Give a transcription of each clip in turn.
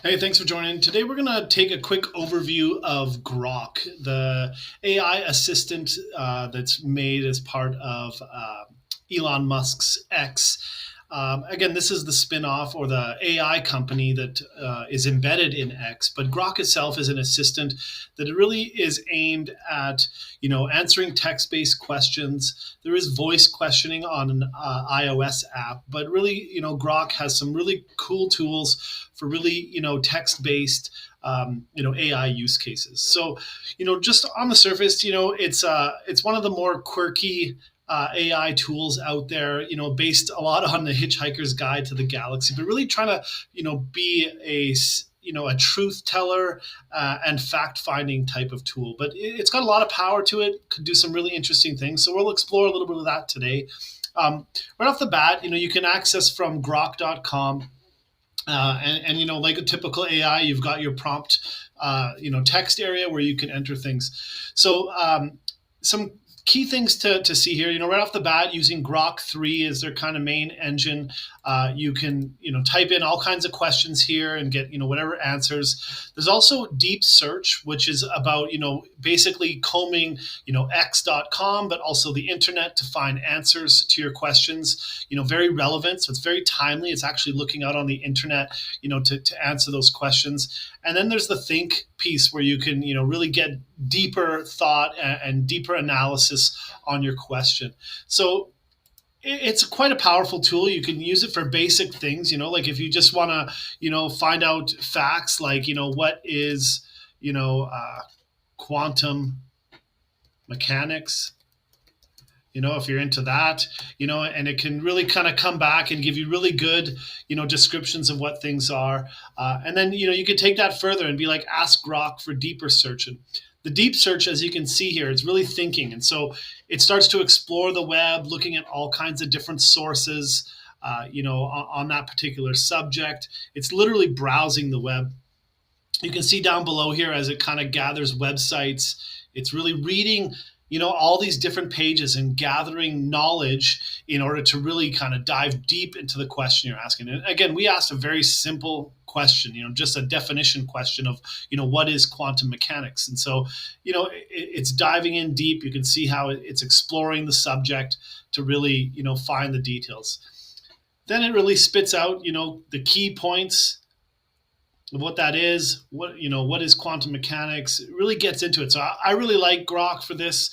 Hey, thanks for joining. Today we're going to take a quick overview of Grok, the AI assistant that's made as part of Elon Musk's X. Again, this is the spin-off or the AI company that is embedded in X, but Grok itself is an assistant that really is aimed at, answering text-based questions. There is voice questioning on an iOS app, but really, Grok has some really cool tools for really, text-based AI use cases. So, just on the surface, it's one of the more quirky AI tools out there, based a lot on the Hitchhiker's Guide to the Galaxy, but really trying to, be a truth teller and fact finding type of tool. But it's got a lot of power to it, could do some really interesting things. So we'll explore a little bit of that today. Right off the bat, you can access from grok.com. And like a typical AI, you've got your prompt, text area where you can enter things. So some key things to see here, right off the bat, using Grok 3 as their kind of main engine, you can, type in all kinds of questions here and get, whatever answers. There's also deep search, which is about, basically combing, x.com, but also the internet to find answers to your questions, very relevant. So it's very timely. It's actually looking out on the internet, to answer those questions. And then there's the think piece where you can, really get deeper thought and deeper analysis on your question. So it's quite a powerful tool. You can use it for basic things, like if you just want to, find out facts like, what is, quantum mechanics, if you're into that, and it can really kind of come back and give you really good, descriptions of what things are. And then, you can take that further and be like, ask Grok for deeper search. And the deep search, as you can see here, it's really thinking. And so it starts to explore the web, looking at all kinds of different sources, on that particular subject. It's literally browsing the web. You can see down below here as it kind of gathers websites, it's really reading, all these different pages and gathering knowledge in order to really kind of dive deep into the question you're asking. And again, we asked a very simple question, just a definition question of, what is quantum mechanics? And so, it's diving in deep. You can see how it's exploring the subject to really, find the details. Then it really spits out, the key points of what that is, what is quantum mechanics. It really gets into it. So I really like Grok for this.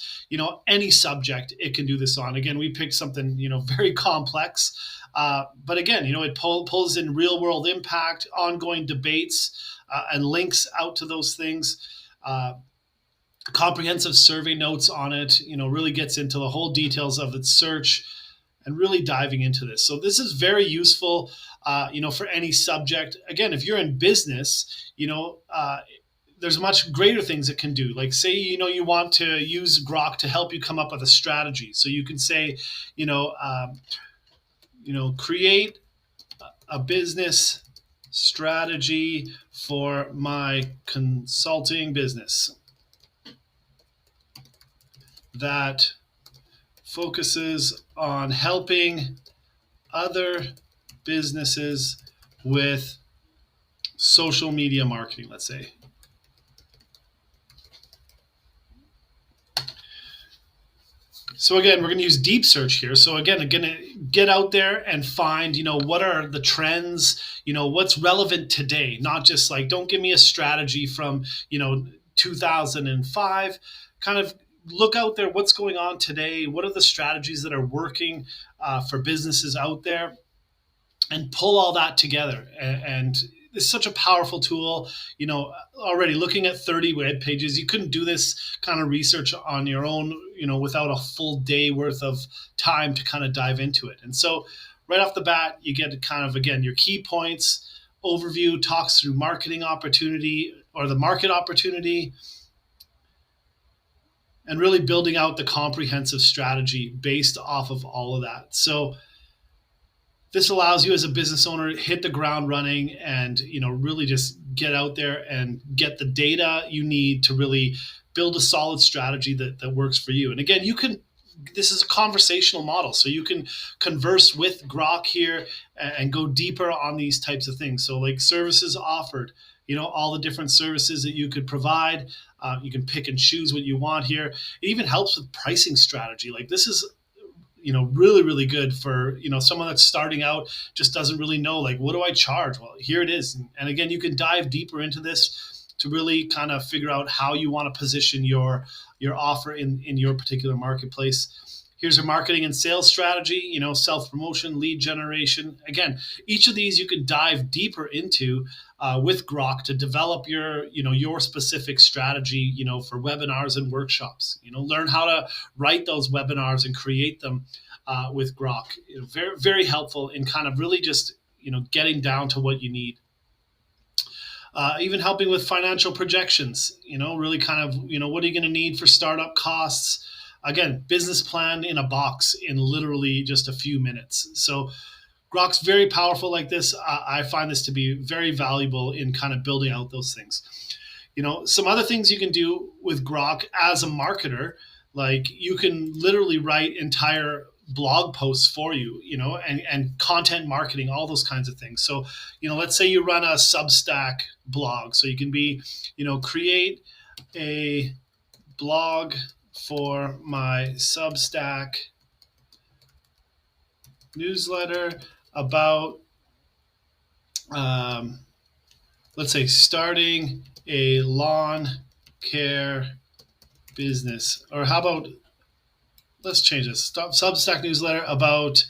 Any subject it can do this on. Again, we picked something very complex, but again, it pulls in real world impact, ongoing debates, and links out to those things. Comprehensive survey notes on it. Really gets into the whole details of its search and really diving into this. So this is very useful, for any subject. Again, if you're in business, there's much greater things it can do. Like say, you want to use Grok to help you come up with a strategy. So you can say, create a business strategy for my consulting business that focuses on helping other businesses with social media marketing, let's say. So again, we're going to use deep search here. So again, I'm going to get out there and find, what are the trends, what's relevant today, not just like, don't give me a strategy from, 2005, kind of look out there, what's going on today, what are the strategies that are working for businesses out there, and pull all that together. And it's such a powerful tool. Already looking at 30 web pages, you couldn't do this kind of research on your own, without a full day worth of time to kind of dive into it. And so right off the bat, you get kind of, again, your key points, overview, talks through marketing opportunity or the market opportunity, and really building out the comprehensive strategy based off of all of that. So this allows you as a business owner to hit the ground running and, really just get out there and get the data you need to really build a solid strategy that works for you. And again, you can this is a conversational model, so you can converse with Grok here and go deeper on these types of things. So like services offered, all the different services that you could provide. You can pick and choose what you want here. It even helps with pricing strategy. Like this is really, really good for, someone that's starting out, just doesn't really know, like, what do I charge? Well, here it is. And again, you can dive deeper into this to really kind of figure out how you want to position your offer in your particular marketplace. Here's your marketing and sales strategy, self-promotion, lead generation. Again, each of these you can dive deeper into with Grok to develop your specific strategy, for webinars and workshops. Learn how to write those webinars and create them with Grok. Very, very helpful in kind of really just, getting down to what you need. Even helping with financial projections, really kind of, what are you going to need for startup costs? Again, business plan in a box in literally just a few minutes. So Grok's very powerful like this. I find this to be very valuable in kind of building out those things. Some other things you can do with Grok as a marketer, like you can literally write entire blog posts for you, and content marketing, all those kinds of things. So, let's say you run a Substack blog. So you can be, create a blog for my Substack newsletter about, let's say, starting a lawn care business. Or how about, let's change this. Substack newsletter about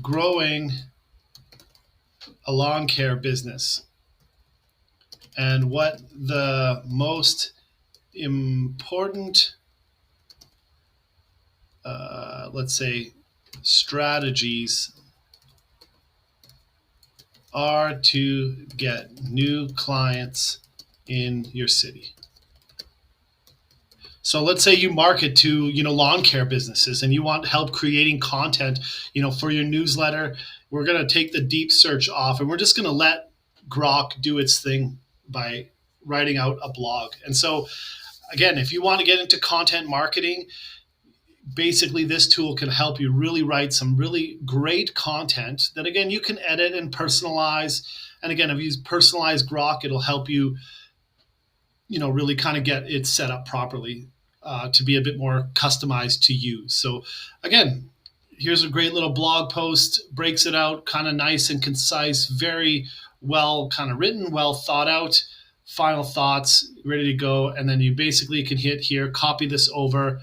growing a lawn care business and what the most important, let's say, strategies are to get new clients in your city. So let's say you market to, lawn care businesses and you want help creating content, for your newsletter. We're going to take the deep search off and we're just going to let Grok do its thing by writing out a blog. And so again, if you want to get into content marketing, basically this tool can help you really write some really great content that, again, you can edit and personalize. And again, if you personalize Grok, it'll help you, really kind of get it set up properly to be a bit more customized to you. So again, here's a great little blog post, breaks it out, kind of nice and concise, very well kind of written, well thought out, final thoughts, ready to go. And then you basically can hit here, copy this over,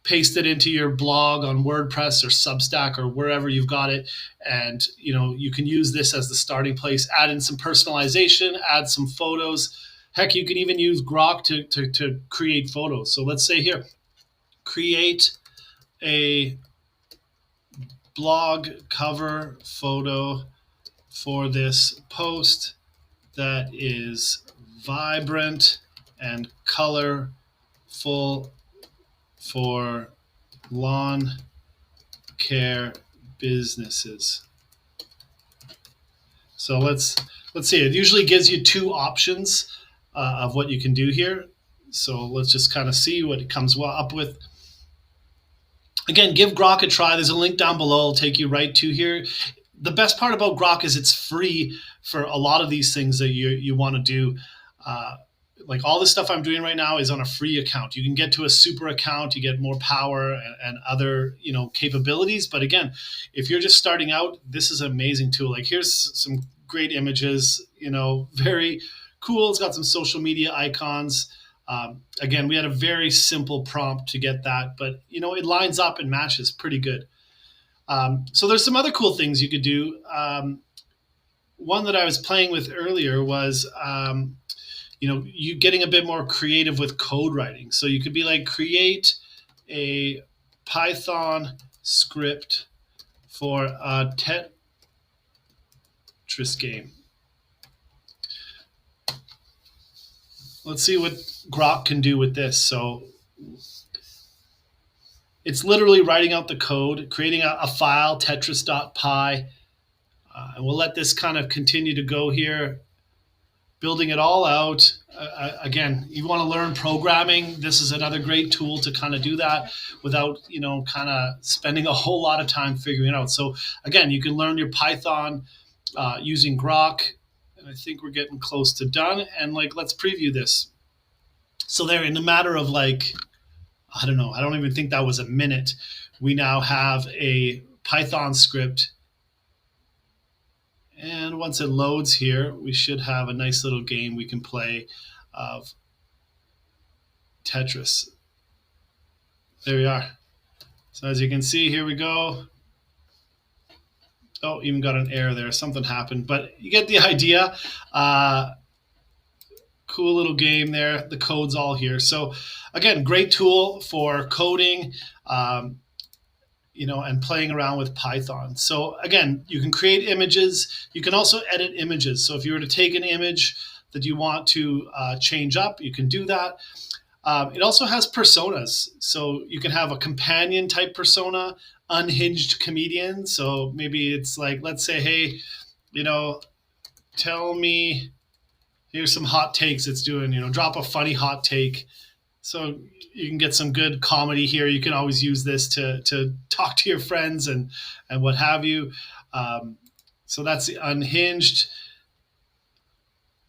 paste it into your blog on WordPress or Substack or wherever you've got it. And, you can use this as the starting place, add in some personalization, add some photos. Heck, you can even use Grok to create photos. So let's say here, create a blog cover photo for this post that is vibrant and colorful for lawn care businesses. So let's see. It usually gives you two options of what you can do here. So let's just kind of see what it comes up with. Again, give Grok a try. There's a link down below. It'll take you right to here. The best part about Grok is it's free for a lot of these things that you want to do. Like all the stuff I'm doing right now is on a free account. You can get to a super account, you get more power and other, capabilities. But again, if you're just starting out, this is an amazing tool. Like here's some great images, very cool. It's got some social media icons. Again, we had a very simple prompt to get that, but it lines up and matches pretty good. So there's some other cool things you could do. One that I was playing with earlier was, you getting a bit more creative with code writing. So you could be like, create a Python script for a Tetris game. Let's see what Grok can do with this. So it's literally writing out the code, creating a file, tetris.py. And we'll let this kind of continue to go here. building it all out. Again, you want to learn programming. This is another great tool to kind of do that without, kind of spending a whole lot of time figuring it out. So again, you can learn your Python using Grok. And I think we're getting close to done. And let's preview this. So there, in a matter of I don't know, I don't even think that was a minute, we now have a Python script. And once it loads here, we should have a nice little game we can play of Tetris. There we are. So as you can see, here we go. Oh, even got an error there. Something happened, but you get the idea. Cool little game there. The code's all here. So again, great tool for coding, and playing around with Python. So again, you can create images. You can also edit images. So if you were to take an image that you want to change up, you can do that. It also has personas. So you can have a companion type persona, unhinged comedian. So maybe it's let's say, hey, tell me, here's some hot takes it's doing, drop a funny hot take. So you can get some good comedy here. You can always use this to talk to your friends and what have you. So that's the unhinged.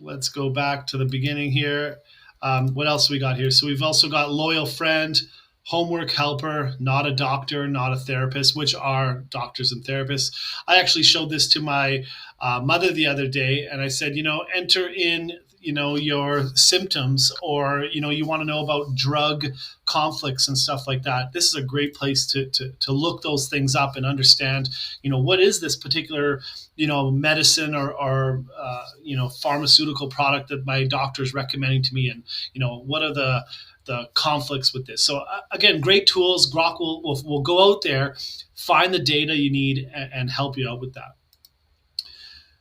Let's go back to the beginning here. What else we got here? So we've also got loyal friend, homework helper, not a doctor, not a therapist, which are doctors and therapists. I actually showed this to my mother the other day, and I said, enter in your symptoms, or you want to know about drug conflicts and stuff like that. This is a great place to look those things up and understand what is this particular medicine or pharmaceutical product that my doctor is recommending to me, and what are the conflicts with this. So again, great tools. Grok will go out there, find the data you need, and help you out with that.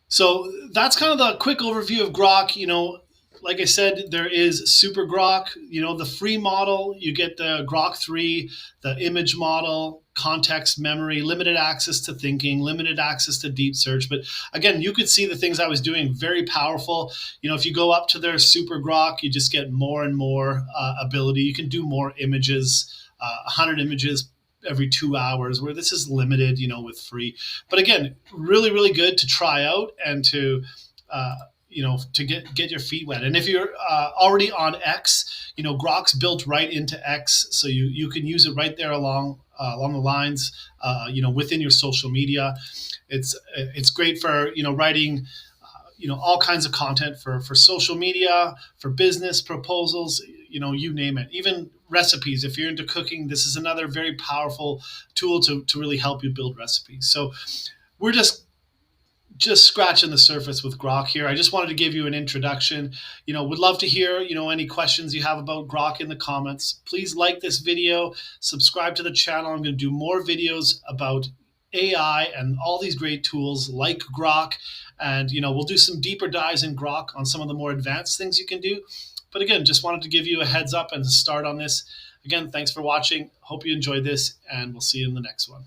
So that's kind of the quick overview of Grok. Like I said, there is Super Grok, the free model. You get the Grok 3, the image model, context memory, limited access to thinking, limited access to deep search. But again, you could see the things I was doing, very powerful. If you go up to their Super Grok, you just get more and more ability. You can do more images, 100 images every 2 hours, where this is limited, with free. But again, really, really good to try out and to get your feet wet. And if you're already on X, Grok's built right into X, so you can use it right there along the lines, within your social media. It's great for writing all kinds of content for social media, for business proposals, you name it. Even recipes. If you're into cooking, this is another very powerful tool to really help you build recipes. So we're just scratching the surface with Grok here. I just wanted to give you an introduction. Would love to hear, any questions you have about Grok in the comments. Please like this video, subscribe to the channel. I'm going to do more videos about AI and all these great tools like Grok. And, we'll do some deeper dives in Grok on some of the more advanced things you can do. But again, just wanted to give you a heads up and start on this. Again, thanks for watching. Hope you enjoyed this, and we'll see you in the next one.